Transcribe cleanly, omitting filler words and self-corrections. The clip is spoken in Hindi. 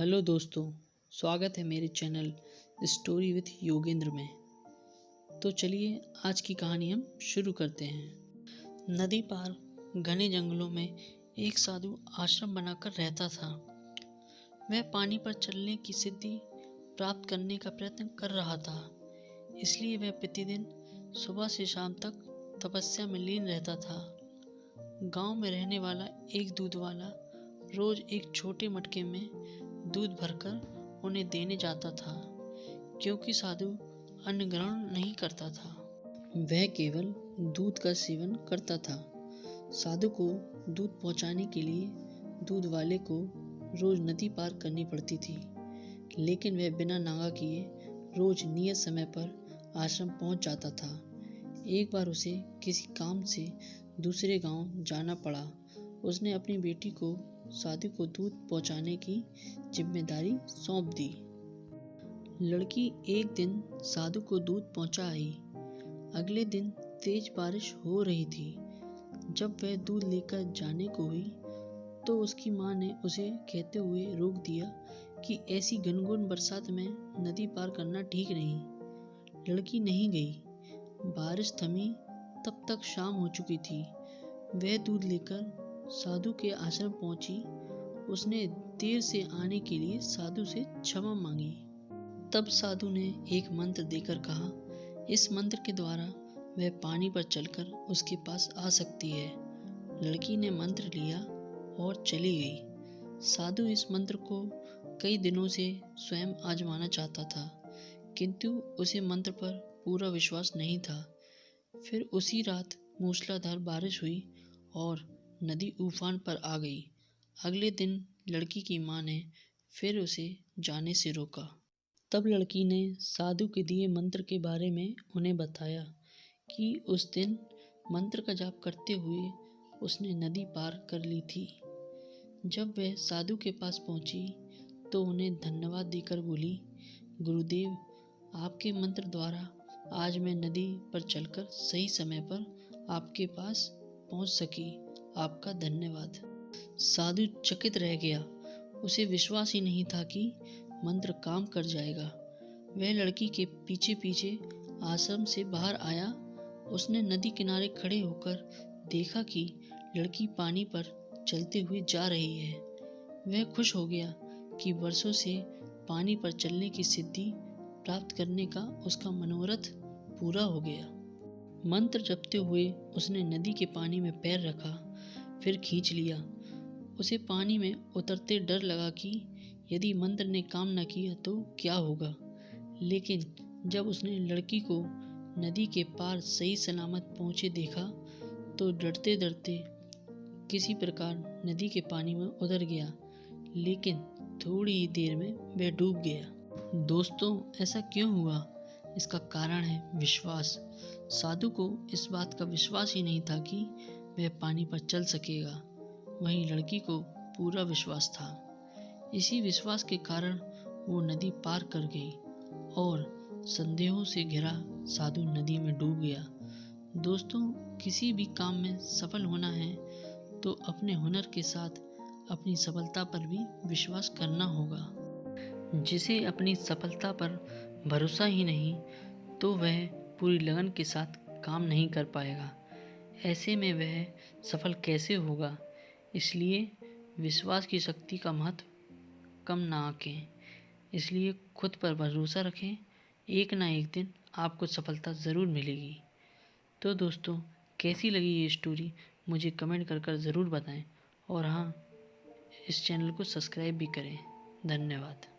हेलो दोस्तों, स्वागत है मेरे चैनल स्टोरी विथ योगेंद्र में। तो चलिए आज की कहानी हम शुरू करते हैं। नदी पार घने जंगलों में एक साधु आश्रम बनाकर रहता था। वह पानी पर चलने की सिद्धि प्राप्त करने का प्रयत्न कर रहा था, इसलिए वह प्रतिदिन सुबह से शाम तक तपस्या में लीन रहता था। गांव में रहने वाला एक दूध वाला रोज एक छोटे मटके में दूध भरकर उन्हें देने जाता था, क्योंकि साधु अन्न ग्रहण नहीं करता था। वह केवल दूध का सेवन करता था। साधु को दूध पहुंचाने के लिए दूध वाले को रोज नदी पार करनी पड़ती थी, लेकिन वह बिना नागा किए रोज नियत समय पर आश्रम पहुंच जाता था। एक बार उसे किसी काम से दूसरे गांव जाना पड़ा। उसने अपनी बेटी को साधु को दूध पहुंचाने की जिम्मेदारी सौंप दी। लड़की एक दिन साधु को दूध पहुंचा आई। अगले दिन तेज बारिश हो रही थी। जब वह दूध लेकर जाने को हुई तो उसकी माँ ने उसे कहते हुए रोक दिया कि ऐसी गुनगुन बरसात में नदी पार करना ठीक नहीं। लड़की नहीं गई। बारिश थमी तब तक शाम हो चुकी थी। वह दूध लेकर साधु के आश्रम पहुंची। उसने देर से आने के लिए साधु से क्षमा मांगी। तब साधु ने एक मंत्र देकर कहा, इस मंत्र के द्वारा वह पानी पर चलकर उसके पास आ सकती है। लड़की ने मंत्र लिया और चली गई। साधु इस मंत्र को कई दिनों से स्वयं आजमाना चाहता था, किंतु उसे मंत्र पर पूरा विश्वास नहीं था। फिर उसी रात मूसलाधार बारिश हुई और नदी उफान पर आ गई। अगले दिन लड़की की माँ ने फिर उसे जाने से रोका। तब लड़की ने साधु के दिए मंत्र के बारे में उन्हें बताया कि उस दिन मंत्र का जाप करते हुए उसने नदी पार कर ली थी। जब वह साधु के पास पहुंची तो उन्हें धन्यवाद देकर बोली, गुरुदेव, आपके मंत्र द्वारा आज मैं नदी पर चलकर सही समय पर आपके पास पहुंच सकी। आपका धन्यवाद। साधु चकित रह गया। उसे विश्वास ही नहीं था कि मंत्र काम कर जाएगा। वह लड़की के पीछे पीछे आश्रम से बाहर आया। उसने नदी किनारे खड़े होकर देखा कि लड़की पानी पर चलते हुए जा रही है। वह खुश हो गया कि वर्षों से पानी पर चलने की सिद्धि प्राप्त करने का उसका मनोरथ पूरा हो गया। मंत्र जपते हुए उसने नदी के पानी में पैर रखा, फिर खींच लिया। उसे पानी में उतरते डर लगा कि यदि मंत्र ने काम न किया तो क्या होगा। लेकिन जब उसने लड़की को नदी के पार सही सलामत पहुंचे देखा तो डरते डरते किसी प्रकार नदी के पानी में उतर गया, लेकिन थोड़ी ही देर में वह डूब गया। दोस्तों, ऐसा क्यों हुआ? इसका कारण है विश्वास। साधु को इस बात का विश्वास ही नहीं था कि वह पानी पर चल सकेगा। वहीं लड़की को पूरा विश्वास था। इसी विश्वास के कारण वो नदी पार कर गई और संदेहों से घिरा साधु नदी में डूब गया। दोस्तों, किसी भी काम में सफल होना है तो अपने हुनर के साथ अपनी सफलता पर भी विश्वास करना होगा। जिसे अपनी सफलता पर भरोसा ही नहीं तो वह पूरी लगन के साथ काम नहीं कर पाएगा। ऐसे में वह सफल कैसे होगा? इसलिए विश्वास की शक्ति का महत्व कम ना आंकें। इसलिए खुद पर भरोसा रखें। एक ना एक दिन आपको सफलता ज़रूर मिलेगी। तो दोस्तों, कैसी लगी ये स्टोरी मुझे कमेंट कर ज़रूर बताएं और हाँ, इस चैनल को सब्सक्राइब भी करें। धन्यवाद।